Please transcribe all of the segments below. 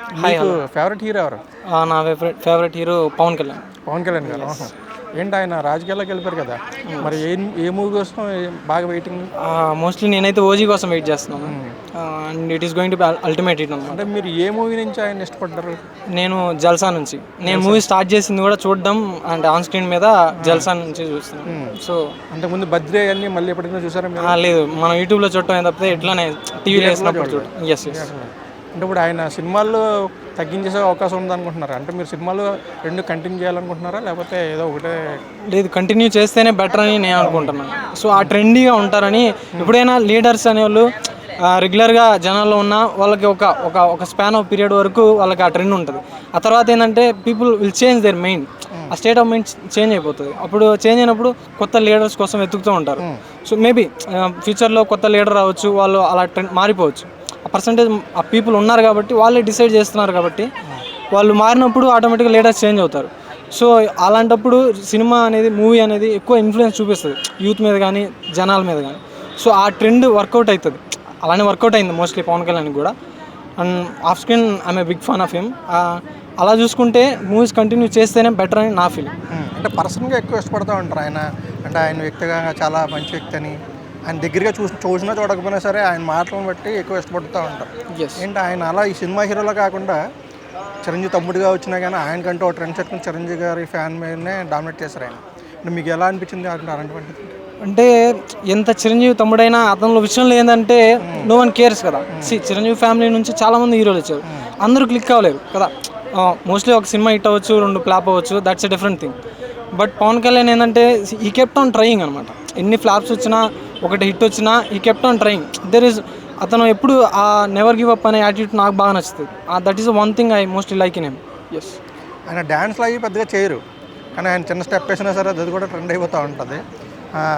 Hi మీకు hello. Favourite hero ఎవరు? నా ఫేవరెట్ హీరో పవన్ కళ్యాణ్. పవన్ కళ్యాణ్ గారు. ఏంటి ఆయన రాజకీయాల్లోకి వెళ్ళిపోయారు కదా, మరి ఏ మూవీ కోసం బాగా వెయిటింగ్? మోస్ట్లీ నేనైతే ఓజీ కోసం వెయిట్ చేస్తున్నాను. And it is going to be ultimate hit అనమాట. అంటే మీరు ఏ మూవీ నుంచి ఆయన ఇష్టపడ్డారు? నేను జల్సా నుంచి, నేను మూవీ స్టార్ట్ చేసింది కూడా చూడడం అంటే ఆన్ స్క్రీన్ మీద జల్సా నుంచి చూస్తున్నాను. సో అంతకుముందు బర్త్డే అన్ని మళ్ళీ ఎప్పుడైనా చూసారా మీరు? లేదు, మనం యూట్యూబ్లో చూడటం తప్పితే ఇట్లానే టీవీలో వేసినప్పుడు చూడటం. Yes yes. అంటే ఇప్పుడు ఆయన సినిమాల్లో తగ్గించేసే అవకాశం ఉందనుకుంటున్నారా? అంటే మీరు సినిమాలు రెండు కంటిన్యూ చేయాలనుకుంటున్నారా, లేకపోతే ఏదో ఒకటే? లేదు, కంటిన్యూ చేస్తేనే బెటర్ అని నేను అనుకుంటున్నాను. సో ఆ ట్రెండీగా ఉంటారని. ఎప్పుడైనా లీడర్స్ అనేవాళ్ళు రెగ్యులర్గా జనాల్లో ఉన్న వాళ్ళకి ఒక ఒక ఒక స్పాన్ ఆఫ్ పీరియడ్ వరకు వాళ్ళకి ఆ ట్రెండ్ ఉంటుంది. ఆ తర్వాత ఏంటంటే people will change their mind, ఆ స్టేట్ ఆఫ్ మైండ్ చేంజ్ అయిపోతుంది. అప్పుడు చేంజ్ అయినప్పుడు కొత్త లీడర్స్ కోసం వెతుకుతూ ఉంటారు. సో మేబీ ఫ్యూచర్లో కొత్త లీడర్ రావచ్చు, వాళ్ళు అలా ట్రెండ్ మారిపోవచ్చు. ఆ పర్సంటేజ్ ఆ పీపుల్ ఉన్నారు కాబట్టి వాళ్ళే డిసైడ్ చేస్తున్నారు కాబట్టి వాళ్ళు మారినప్పుడు ఆటోమేటిక్గా లీడర్స్ చేంజ్ అవుతారు. సో అలాంటప్పుడు సినిమా అనేది, మూవీ అనేది ఎక్కువ ఇన్ఫ్లుయెన్స్ చూపిస్తుంది యూత్ మీద కానీ జనాల మీద కానీ. సో ఆ ట్రెండ్ వర్కౌట్ అవుతుంది. అలానే వర్కౌట్ అయింది మోస్ట్లీ పవన్ కళ్యాణ్ కూడా. And off screen I'm a big fan of him. అలా చూసుకుంటే మూవీస్ కంటిన్యూ చేస్తేనే బెటర్ అని నా ఫీలింగ్. అంటే పర్సన్గా ఎక్కువ ఇష్టపడుతూ ఉంటారు ఆయన. అంటే ఆయన వ్యక్తిగా చాలా మంచి వ్యక్తి అని, ఆయన దగ్గరగా చూసినా చూడకపోయినా సరే ఆయన మాటలను బట్టి ఎక్కువ ఇష్టపడుతూ ఉంటారు. ఏంటి ఆయన అలా ఈ సినిమా హీరోలో కాకుండా చిరంజీవి తమ్ముడిగా వచ్చినా కానీ ఆయనకంటూ ఒక ట్రెండ్ సెట్ని చిరంజీవి గారి ఫ్యాన్ మీదనే డామినేట్ చేశారు ఆయన. అంటే మీకు ఎలా అనిపించింది అలాంటివంటి? అంటే ఎంత చిరంజీవి తమ్ముడైనా అతనిలో విషయంలో ఏంటంటే నో వన్ కేర్స్ కదా. చిరంజీవి ఫ్యామిలీ నుంచి చాలామంది హీరోలు వచ్చారు, అందరూ క్లిక్ అవ్వలేరు కదా. మోస్ట్లీ ఒక సినిమా హిట్ అవ్వచ్చు, రెండు ఫ్లాప్ అవ్వచ్చు, that's a different thing. But Pawan Kalyan ఏంటంటే ఈ కెప్ట్ ఆన్ ట్రయింగ్ అనమాట. ఎన్ని ఫ్లాప్స్ వచ్చినా, ఒకటి హిట్ వచ్చినా ఈ కెప్ట్ ఆన్ ట్రయింగ్. అతను ఎప్పుడు ఆ నెవర్ గివ్ అప్ అనే యాటిట్యూడ్ నాకు బాగా నచ్చుతుంది. That is one thing I mostly like in him. Yes. ఆయన డ్యాన్స్లు అవి పెద్దగా చేయరు, కానీ ఆయన చిన్న స్టెప్ వేసినా సరే అది కూడా ట్రెండ్ అయిపోతూ ఉంటుంది.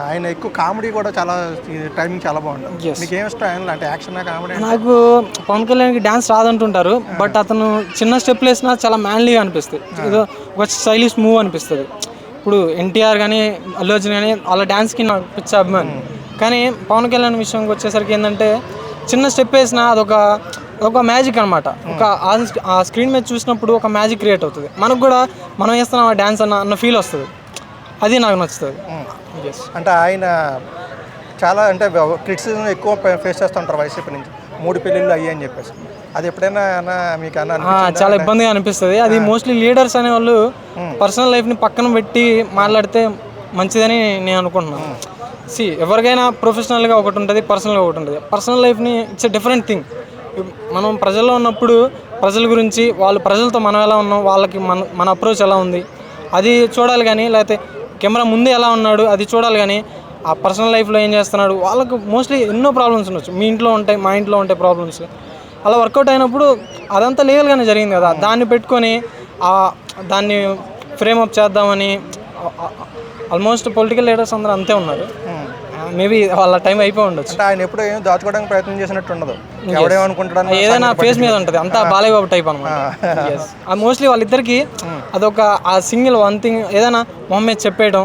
ఆయన ఎక్కువ కామెడీ కూడా చాలా టైమింగ్ చాలా బాగుంటుంది. మీకు ఏమి ఇష్టం ఆయన అంటే యాక్షన్ కామెడీ? నాకు పవన్ కళ్యాణ్కి డ్యాన్స్ రాదంటుంటారు, బట్ అతను చిన్న స్టెప్లు వేసినా చాలా మ్యాన్లీగా అనిపిస్తుంది. ఏదో ఒక స్టైలిష్ మూవ్ అనిపిస్తుంది. ఇప్పుడు ఎన్టీఆర్ కానీ అల్లు అర్జున్ కానీ వాళ్ళ డ్యాన్స్కి నాకు పిచ్చ అభిమానం. కానీ పవన్ కళ్యాణ్ విషయంకి వచ్చేసరికి ఏంటంటే చిన్న స్టెప్ వేసినా అదొక మ్యాజిక్ అనమాట. ఆ స్క్రీన్ మీద చూసినప్పుడు ఒక మ్యాజిక్ క్రియేట్ అవుతుంది. మనకు కూడా మనం వేస్తున్నాం ఆ డ్యాన్స్ అన్న ఫీల్ వస్తుంది. అది నాకు నచ్చుతుంది. అంటే ఆయన చాలా అంటే క్రిటిసిజం ఎక్కువ ఫేస్ చేస్తుంటారు వైసీపీ నుంచి, 3 పెళ్ళిళ్ళు అయ్యి అని చెప్పేసి. అది ఎప్పుడైనా మీకు చాలా ఇబ్బందిగా అనిపిస్తుంది. అది మోస్ట్లీ లీడర్స్ అనేవాళ్ళు పర్సనల్ లైఫ్ని పక్కన పెట్టి మాట్లాడితే మంచిదని నేను అనుకుంటున్నాను. ఎవరికైనా ప్రొఫెషనల్గా ఒకటి ఉంటుంది, పర్సనల్గా ఒకటి ఉంటుంది. పర్సనల్ లైఫ్ని ఇట్స్ ఎ డిఫరెంట్ థింగ్. మనం ప్రజల్లో ఉన్నప్పుడు ప్రజల గురించి, ప్రజలతో మనం ఎలా ఉన్నాం, వాళ్ళకి మన అప్రోచ్ ఎలా ఉంది అది చూడాలి. కానీ లేకపోతే కెమెరా ముందే ఎలా ఉన్నాడు అది చూడాలి. కానీ ఆ పర్సనల్ లైఫ్లో ఏం చేస్తున్నాడు, వాళ్ళకు మోస్ట్లీ ఎన్నో ప్రాబ్లమ్స్ ఉండొచ్చు. మీ ఇంట్లో ఉంటాయి, మా ఇంట్లో ఉంటాయి ప్రాబ్లమ్స్. అలా వర్కౌట్ అయినప్పుడు అదంతా లీగల్గానే జరిగింది కదా, దాన్ని పెట్టుకొని దాన్ని ఫ్రేమప్ చేద్దామని ఆల్మోస్ట్ పొలిటికల్ లీడర్స్ అందరూ అంతే ఉన్నారు. మేబీ వాళ్ళ టైం అయిపోయి ఉండొచ్చు. ఆయన ఎప్పుడు ఏం దాచుకోవడానికి ప్రయత్నం చేసినట్టు ఉండదు, ఎవడేమనుకుంటాడు ఏదైనా ఫేస్ మీద ఉంటుంది, అంతా బాలయ్య బాబు టైప్ అనమాట. మోస్ట్లీ వాళ్ళిద్దరికి అదొక ఆ సింగిల్ వన్ థింగ్, ఏదైనా మొహమ్మద్ చెప్పేయడం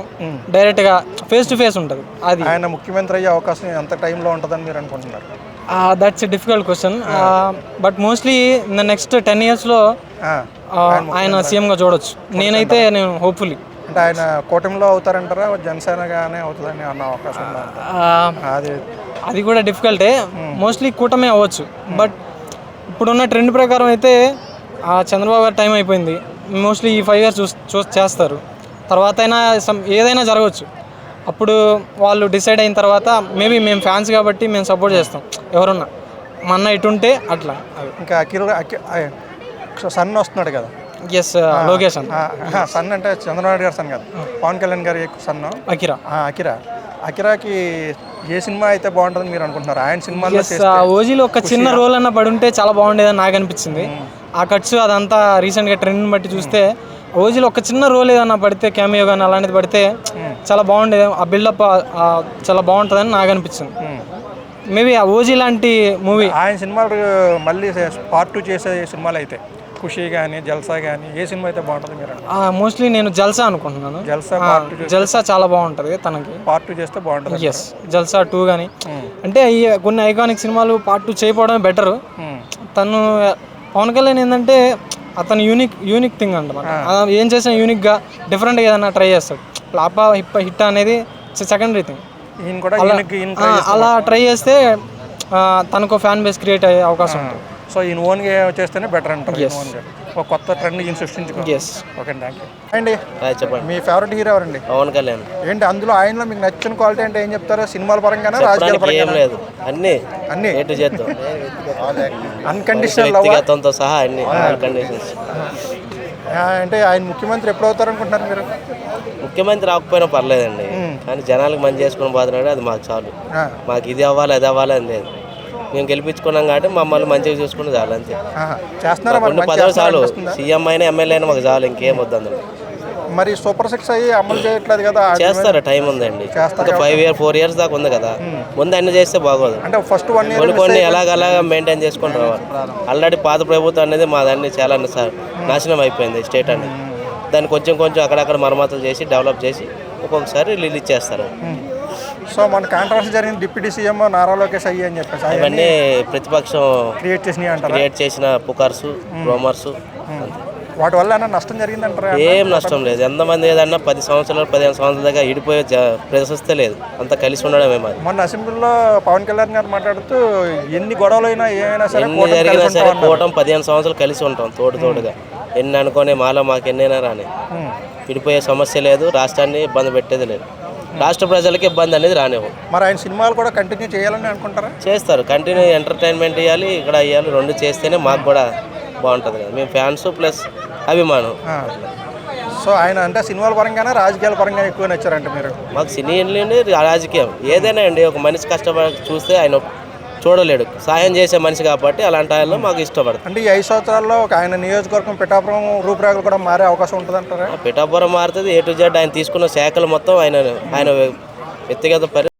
డైరెక్ట్గా ఫేస్ టు ఫేస్ ఉంటుంది. అది ఆయన ముఖ్యమంత్రి అయ్యే అవకాశం ఎంత టైంలో ఉంటుందని మీరు అనుకుంటున్నారు? That's a difficult question. But mostly in the next 10 yearsలో ఆయన సీఎంగా చూడొచ్చు. నేను హోప్ఫుల్లీ. అంటే ఆయన కూటమిలో అవుతారంటారా, జనసేనగానే అవుతుందని అన్న అవకాశం ఉందా? అది కూడా డిఫికల్టే. మోస్ట్లీ కూటమే అవ్వచ్చు. బట్ ఇప్పుడున్న ట్రెండ్ ప్రకారం అయితే చంద్రబాబు గారు టైం అయిపోయింది. మోస్ట్లీ ఈ 5 years చేస్తారు. తర్వాత అయినా ఏదైనా జరగవచ్చు. అప్పుడు వాళ్ళు డిసైడ్ అయిన తర్వాత మేబీ మేము ఫ్యాన్స్ కాబట్టి మేము సపోర్ట్ చేస్తాం. ఎవరున్నా మన ఇటుంటే అట్లా. ఇంకా సన్ వస్తున్నాడు కదా. ఎస్, లోకేష్ సన్ అంటే చంద్రబాబు గారు సన్ కాదు, పవన్ కళ్యాణ్ గారి సన్ అకిరాకి ఏ సినిమా అయితే బాగుంటుందని మీరు అనుకుంటున్నారు? ఆయన సినిమాలో ఓజీలో ఒక చిన్న రోల్ అన్న పడి ఉంటే చాలా బాగుండేదని నాకు అనిపించింది. ఆ కట్స్ అదంతా రీసెంట్గా ట్రెండ్ని బట్టి చూస్తే ఓజీలో ఒక చిన్న రోల్ ఏదన్నా పడితే, క్యామియో కానీ అలాంటిది పడితే చాలా బాగుండేది. ఆ బిల్డప్ చాలా బాగుంటుందని నాకు అనిపించింది. మేబీ ఆ ఓజీ లాంటి మూవీ ఆయన సినిమాలు మళ్ళీ పార్ట్ 2 చేసే సినిమాలు అయితే ఖుషి కానీ జల్సా కానీ ఏ సినిమా అయితే బాగుంటుంది మీరు? మోస్ట్లీ నేను జల్సా అనుకుంటున్నాను. జల్సా చాలా బాగుంటుంది, తనకి పార్ట్ 2 చేస్తే బాగుంటుంది. ఎస్, జల్సా 2 కానీ అంటే కొన్ని ఐకానిక్ సినిమాలు పార్ట్ 2 చేయకపోవడమే బెటరు. పవన్ కళ్యాణ్ ఏంటంటే అతను యూనిక్ థింగ్ అనమాట. ఏం చేసినా యూనిక్గా డిఫరెంట్గా ఏదైనా ట్రై చేస్తాడు. ఫ్లాప్ హిట్ అనేది సెకండరీ థింగ్. ఈయన కూడా అలా ట్రై చేస్తే తనకు ఫ్యాన్ బేస్ క్రియేట్ అయ్యే అవకాశం ఉంటుంది. సో ఈయన ఓన్గా చేస్తేనే బెటర్ అంటారు. ఓన్గా ఒక కొత్త ట్రెండ్ ఈయన సృష్టించుకో. ఓకే థ్యాంక్ యూ అండి. చెప్పండి. మీ ఫేవరెట్ హీరో ఎవరండి? పవన్ కళ్యాణ్. ఏంటి అందులో ఆయనలో మీకు నచ్చిన క్వాలిటీ అంటే ఏం చెప్తారు? సినిమాల పరంగానే రాజకీయాల పరంగా? ఏం లేదు, అన్ని అన్ని చేద్దాం. అన్కండిషనల్ వ్యక్తిగతంతో సహా అన్ని కండిషన్స్. అంటే ఆయన ముఖ్యమంత్రి ఎప్పుడు అవుతారు అనుకుంటున్నారు మీరు? ముఖ్యమంత్రి రాకపోయినా పర్లేదండి, కానీ జనాలకు మంచి చేసుకుని పోతున్నాడు, అది మాకు చాలు. మాకు ఇది అవ్వాలి అది అవ్వాలి అని లేదు. మేము గెలిపించుకున్నాం కాబట్టి మమ్మల్ని మంచిగా చూసుకుని చాలు, అంతే. పదవి చాలు, సీఎం అయినా ఎమ్మెల్యే అయినా మాకు చాలు, ఇంకేం వద్దు అందులో. మరి సూపర్ 6 అయ్యి అమలు చేయట్లేదు కదా? చేస్తారు, టైం ఉందండి. ఇంకా 4 years దాకా ఉంది కదా, ముందు అన్ని చేస్తే బాగోదు. అంటే ఫస్ట్ 1 year కొన్ని ఎలాగలాగా మెయింటైన్ చేసుకుని రావాలి. ఆల్రెడీ పాత ప్రభుత్వం అనేది మాదన్నీ చాలా నాశనం అయిపోయింది స్టేట్ అనేది. దాన్ని కొంచెం అక్కడక్కడ మరమ్మతులు చేసి డెవలప్ చేసి ఒక్కొక్కసారి రిలీజ్ చేస్తారు. సో మన కాంట్రవర్సీ జరిగిన డిప్యూటీ సీఎం నారా లోకేష్ అయ్యి అని చెప్పేసి ఇవన్నీ ప్రతిపక్షం క్రియేట్ చేసిన పుకార్స్, రూమర్స్. వాటి వల్ల నష్టం జరిగిందంటారా? ఏం నష్టం లేదు. ఎంతమంది ఏదన్నా 10 సంవత్సరాలు 15 సంవత్సరాల దాకా ఇడిపోయే ప్రశస్తే లేదు, అంతా కలిసి ఉండడమే. మరి మొన్న అసెంబ్లీలో పవన్ కళ్యాణ్ గారు మాట్లాడుతూ ఎన్ని గొడవలు అయినా ఏమైనా సరే ఎన్ని జరిగినా సరే కూటమి 15 సంవత్సరాలు కలిసి ఉంటాం తోడుగా. ఎన్ని అనుకోనే మాలో మాకు ఎన్నైనా రాని, విడిపోయే సమస్య లేదు, రాష్ట్రాన్ని ఇబ్బంది పెట్టేది లేదు, రాష్ట్ర ప్రజలకి ఇబ్బంది అనేది రానివ్వం. మరి ఆయన సినిమాలు కూడా కంటిన్యూ చేయాలని అనుకుంటారా? చేస్తారు, కంటిన్యూ ఎంటర్టైన్మెంట్ ఇవ్వాలి, ఇక్కడ ఇవ్వాలి, రెండు చేస్తేనే మాకు కూడా బాగుంటుంది కదా. మేము ఫ్యాన్స్ ప్లస్ అభిమానం. సో ఆయన అంటే సినిమాల పరంగానే రాజకీయాల పరంగా ఎక్కువ నచ్చారంటే మీరు? మాకు సినీ రాజకీయం ఏదైనా అండి, ఒక మనిషి కష్టపడి చూస్తే ఆయన చూడలేడు, సాయం చేసే మనిషి కాబట్టి అలాంటి ఆయనలో మాకు ఇష్టపడతాం. అంటే ఈ 5 సంవత్సరాల్లో ఒక ఆయన నియోజకవర్గం పిఠాపురం రూపురేఖలు కూడా మారే అవకాశం ఉంటుంది అంటారా? పిఠాపురం మారుతుంది, A to Z ఆయన తీసుకున్న శాఖలు మొత్తం ఆయన వ్యక్తిగత